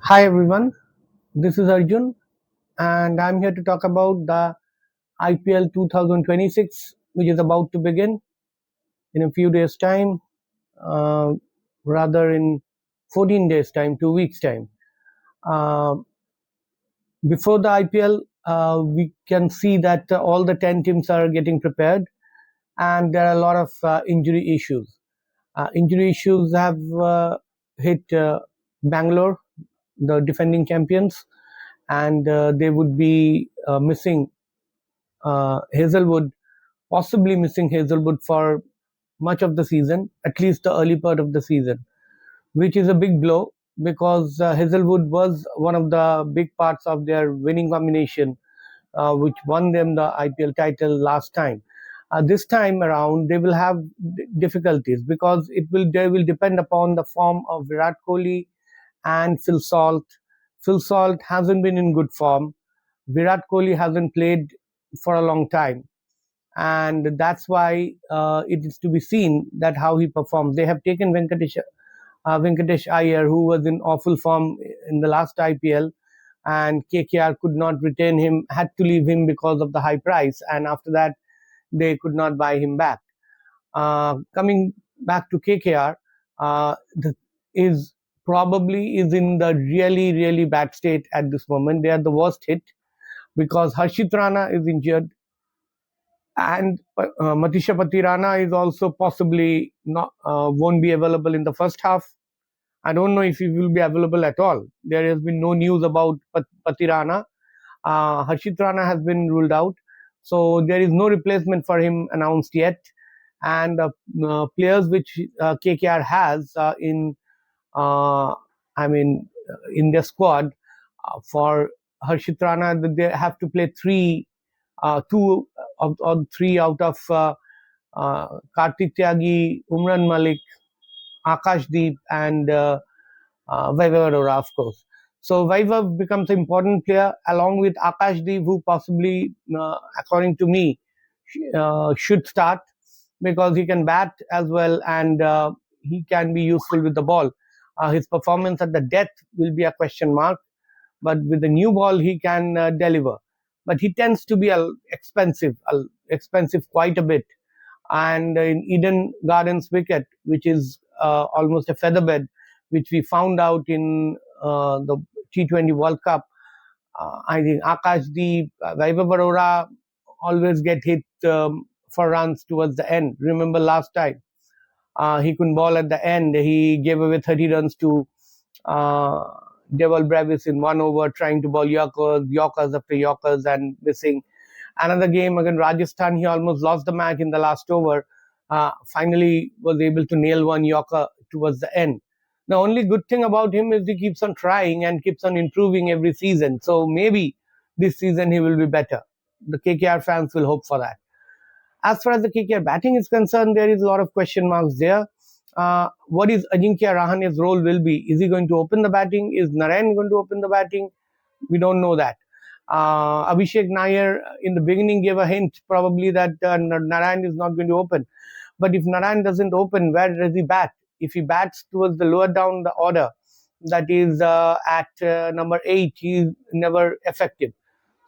Hi everyone, this is Arjun and I'm here to talk about the IPL 2026 which is about to begin in a few days time, uh, rather in 14 days time, 2 weeks time. Uh, Before the IPL, we can see that all the 10 teams are getting prepared and there are a lot of injury issues. Injury issues have hit Bangalore, the defending champions, and they would be missing Hazelwood, possibly missing Hazelwood for much of the season, at least the early part of the season, which is a big blow because Hazelwood was one of the big parts of their winning combination, which won them the IPL title last time. This time around, they will have difficulties because they will depend upon the form of Virat Kohli and Phil Salt. Phil Salt hasn't been in good form. Virat Kohli hasn't played for a long time, and that's why it is to be seen that how he performs. They have taken Venkatesh Iyer, who was in awful form in the last IPL, and KKR could not retain him, had to leave him because of the high price, and after that they could not buy him back. Coming back to KKR, is probably is in the really bad state at this moment. They are the worst hit because Harshit Rana is injured and Matisha Patirana is also possibly not won't be available in the first half. I don't know if he will be available at all. There has been no news about Patirana. Harshit Rana has been ruled out, so there is no replacement for him announced yet. And players which KKR has uh, I mean, in their squad for Harshit Rana, they have to play two of three out of Kartik Tyagi, Umran Malik, Akashdeep, and Vaibhav Arora, of course. So Vaibhav becomes an important player along with Akashdeep, who possibly, according to me, should start because he can bat as well and he can be useful with the ball. His performance at the death will be a question mark, but with the new ball he can deliver. But he tends to be expensive quite a bit. And in Eden Gardens wicket, which is almost a featherbed, which we found out in the T20 World Cup, I think Akashdeep, Vaibhav Arora always get hit for runs towards the end. Remember last time he couldn't ball at the end. He gave away 30 runs to uh, Deval Brevis in 1 over, trying to bowl Yorkers after Yorkers and missing. Another game against Rajasthan, he almost lost the match in the last over. Finally, was able to nail one Yorker towards the end. The only good thing about him is he keeps on trying and keeps on improving every season. So maybe this season he will be better. The KKR fans will hope for that. As far as the KKR batting is concerned, there is a lot of question marks there. What is Ajinkya Rahane's role will be? Is he going to open the batting? Is Narayan going to open the batting? We don't know that. Abhishek Nair in the beginning gave a hint probably that Narayan is not going to open. But if Narayan doesn't open, where does he bat? If he bats towards the lower down the order, that is at number 8, he is never effective.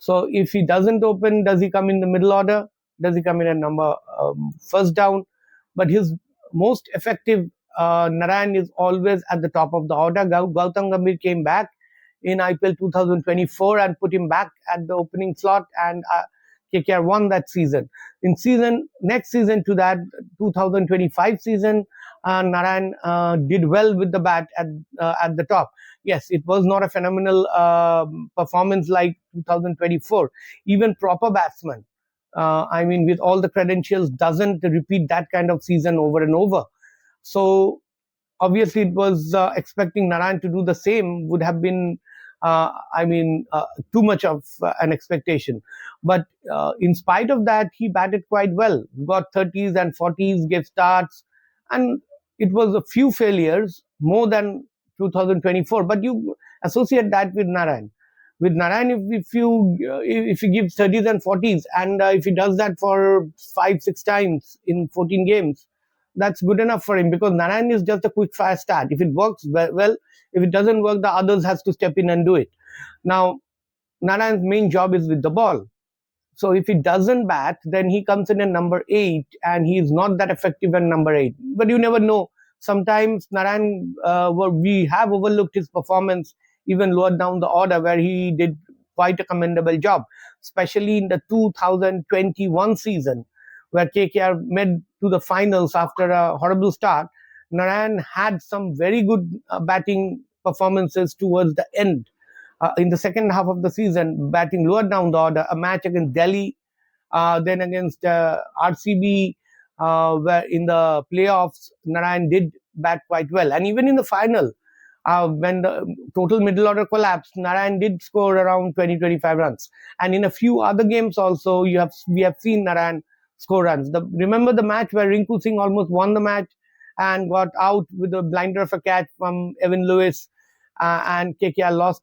So if he doesn't open, does he come in the middle order? Does he come in at number first down? But his most effective Narayan is always at the top of the order. Gautam Gambhir came back in IPL 2024 and put him back at the opening slot, and KKR won that season. In next season to that 2025 season, Narayan did well with the bat at the top. Yes, it was not a phenomenal performance like 2024. Even proper batsman, I mean, with all the credentials, doesn't repeat that kind of season over and over. So obviously it was expecting Narayan to do the same would have been, too much of an expectation. But in spite of that, he batted quite well. Got 30s and 40s, gave starts, and it was a few failures more than 2024. But you associate that with Narayan. With Narayan, if he gives 30s and 40s, and if he does that for 5 6 times in 14 games, that's good enough for him because Narayan is just a quick fire start. If it works well, If it doesn't work, the others has to step in and do it. Now, Narayan's main job is with the ball. So if he doesn't bat, then he comes in at number 8, and he's not that effective at number 8. But you never know. Sometimes Narayan, we have overlooked his performance even lower down the order, where he did quite a commendable job, especially in the 2021 season, where KKR made to the finals after a horrible start. Narayan had some very good batting performances towards the end, in the second half of the season, batting lower down the order. A match against Delhi, then against RCB, where in the playoffs, Narayan did bat quite well. And even in the final, when the total middle order collapsed, Narayan did score around 20-25 runs. And in a few other games also, we have seen Narayan score runs. Remember the match where Rinku Singh almost won the match and got out with a blinder of a catch from Evan Lewis, and KKR lost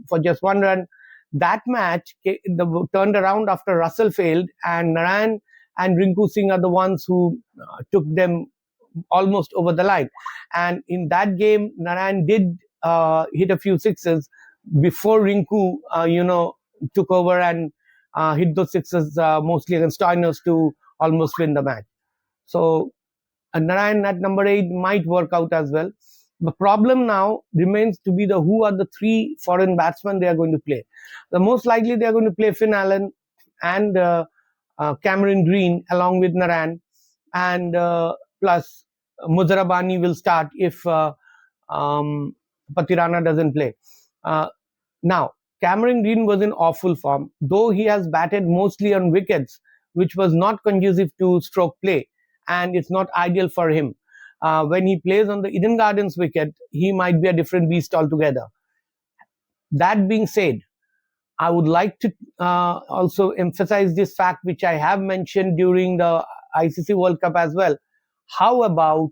for just 1 run. That match turned around after Russell failed, and Narayan and Rinku Singh are the ones who took them almost over the line. And in that game, Narayan did hit a few sixes before Rinku, took over and hit those sixes mostly against Stoinos to almost win the match. So Narayan at number 8 might work out as well. The problem now remains to be who are the 3 foreign batsmen they are going to play. The most likely they are going to play Finn Allen and Cameron Green along with Narayan, and plus Muzarabani will start if Patirana doesn't play. Now, Cameron Green was in awful form, though he has batted mostly on wickets, which was not conducive to stroke play, and it's not ideal for him. When he plays on the Eden Gardens wicket, he might be a different beast altogether. That being said, I would like to also emphasize this fact, which I have mentioned during the ICC World Cup as well. How about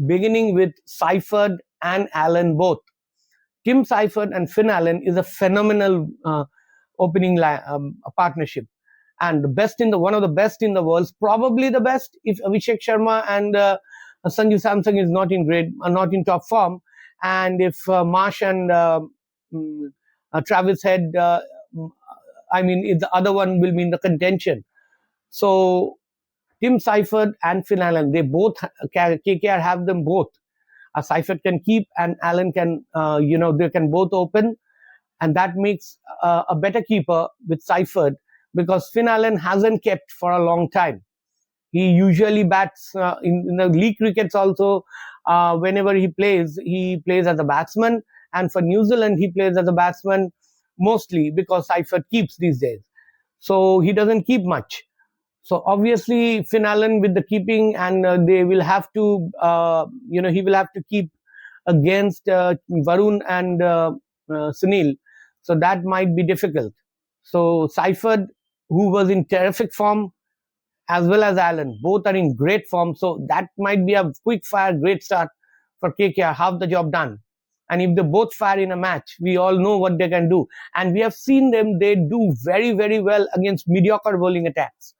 beginning with Seifert and Allen both? Tim Seifert and Finn Allen is a phenomenal opening partnership, and the best in the one of the best in the world, probably the best if Abhishek Sharma and Sanju Samson is not in top form, and if Marsh and Travis Head, if the other one will be in the contention. So Tim Seifert and Finn Allen, KKR have them both. Seifert can keep, and Allen can, they can both open, and that makes a better keeper with Seifert, because Finn Allen hasn't kept for a long time. He usually bats in the league crickets also. Whenever he plays as a batsman, and for New Zealand he plays as a batsman mostly because Seifert keeps these days. So he doesn't keep much. So obviously Finn Allen with the keeping, and they will have to, he will have to keep against Varun and Sunil. So that might be difficult. So Seifert, who was in terrific form, as well as Allen, both are in great form. So that might be a quick fire, great start for KKR, half the job done. And if they both fire in a match, we all know what they can do. And we have seen them, they do very, very well against mediocre bowling attacks.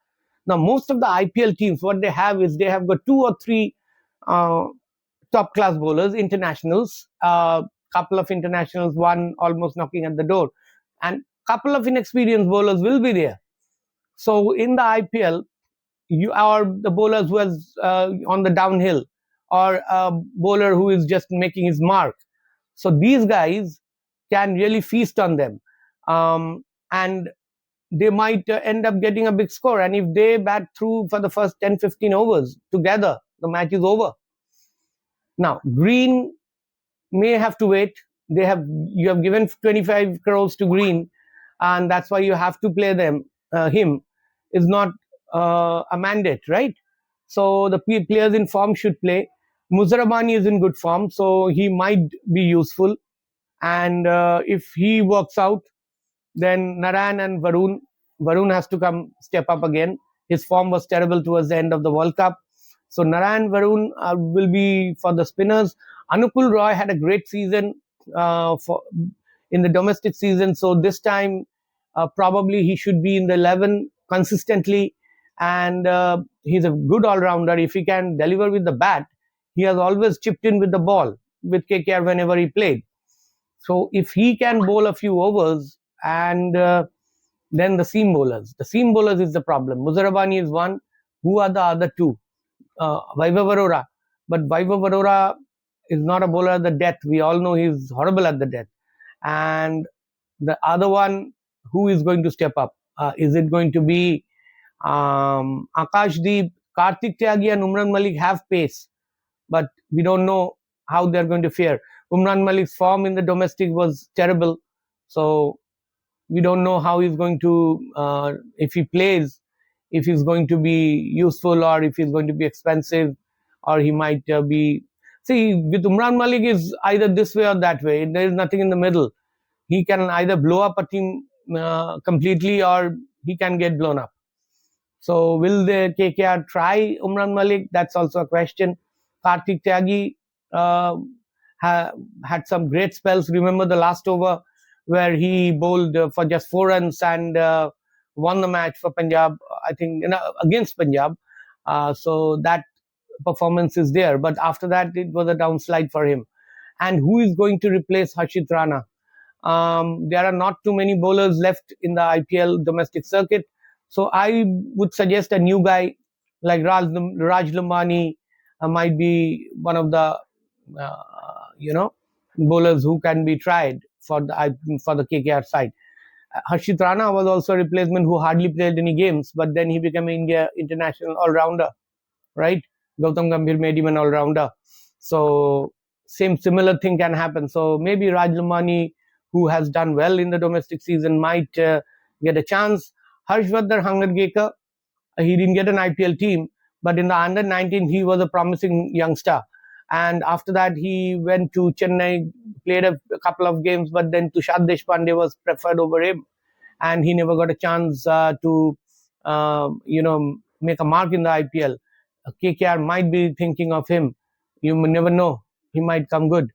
Now, most of the IPL teams, what they have is they have got 2 or 3 top class bowlers, internationals, couple of internationals, one almost knocking at the door, and couple of inexperienced bowlers will be there. So in the IPL, you are the bowlers who is on the downhill, or a bowler who is just making his mark. So these guys can really feast on them, and they might end up getting a big score. And if they bat through for the first 10-15 overs together, the match is over. Now, Green may have to wait. You have given 25 crores to Green, and that's why you have to play him is not a mandate, right? So the players in form should play. Muzarabani is in good form, so he might be useful. And if he works out, then Narayan and Varun has to step up again. His form was terrible towards the end of the World Cup. So Narayan, Varun will be for the spinners. Anukul Roy had a great season in the domestic season. So this time, probably he should be in the 11 consistently. And he's a good all-rounder. If he can deliver with the bat, he has always chipped in with the ball with KKR whenever he played. So if he can bowl a few overs, and then the seam bowlers is the problem. Muzarabani is one. Who are the other two? Vaibhav Arora. But Vaibhav Arora is not a bowler at the death. We all know he's horrible at the death. And the other one, who is going to step up? Is it going to be Akashdeep? Karthik Tyagi and Umran Malik have pace, but we don't know how they're going to fare. Umran Malik's form in the domestic was terrible, so we don't know how he's going to, if he plays, if he's going to be useful or if he's going to be expensive, or he might be. See, with Umran Malik is either this way or that way. There is nothing in the middle. He can either blow up a team completely, or he can get blown up. So will the KKR try Umran Malik? That's also a question. Karthik Tyagi uh, had some great spells. Remember the last over where he bowled for just 4 runs and won the match for Punjab, I think, against Punjab. So that performance is there. But after that, it was a downslide for him. And who is going to replace Harshit Rana? There are not too many bowlers left in the IPL domestic circuit. So I would suggest a new guy like Raj Lambani might be one of the bowlers who can be tried for the KKR side. Harshit Rana was also a replacement who hardly played any games, but then he became an India international all-rounder, right? Gautam Gambhir made him an all-rounder. So similar thing can happen. So maybe Raj Lambani, who has done well in the domestic season, might get a chance. Harshvardhan Hangargekar, he didn't get an IPL team, but in the under 19, he was a promising youngster. And after that, he went to Chennai, played a couple of games, but then Tushar Deshpande was preferred over him, and he never got a chance to, make a mark in the IPL. KKR might be thinking of him. You never know; he might come good.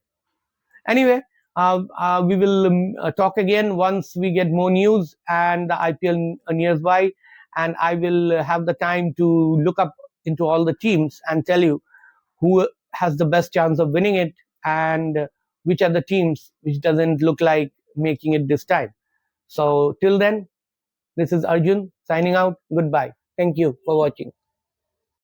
Anyway, we will talk again once we get more news and the IPL nears by, and I will have the time to look up into all the teams and tell you who has the best chance of winning it and which are the teams which doesn't look like making it this time. So till then, this is Arjun signing out. Goodbye. Thank you for watching.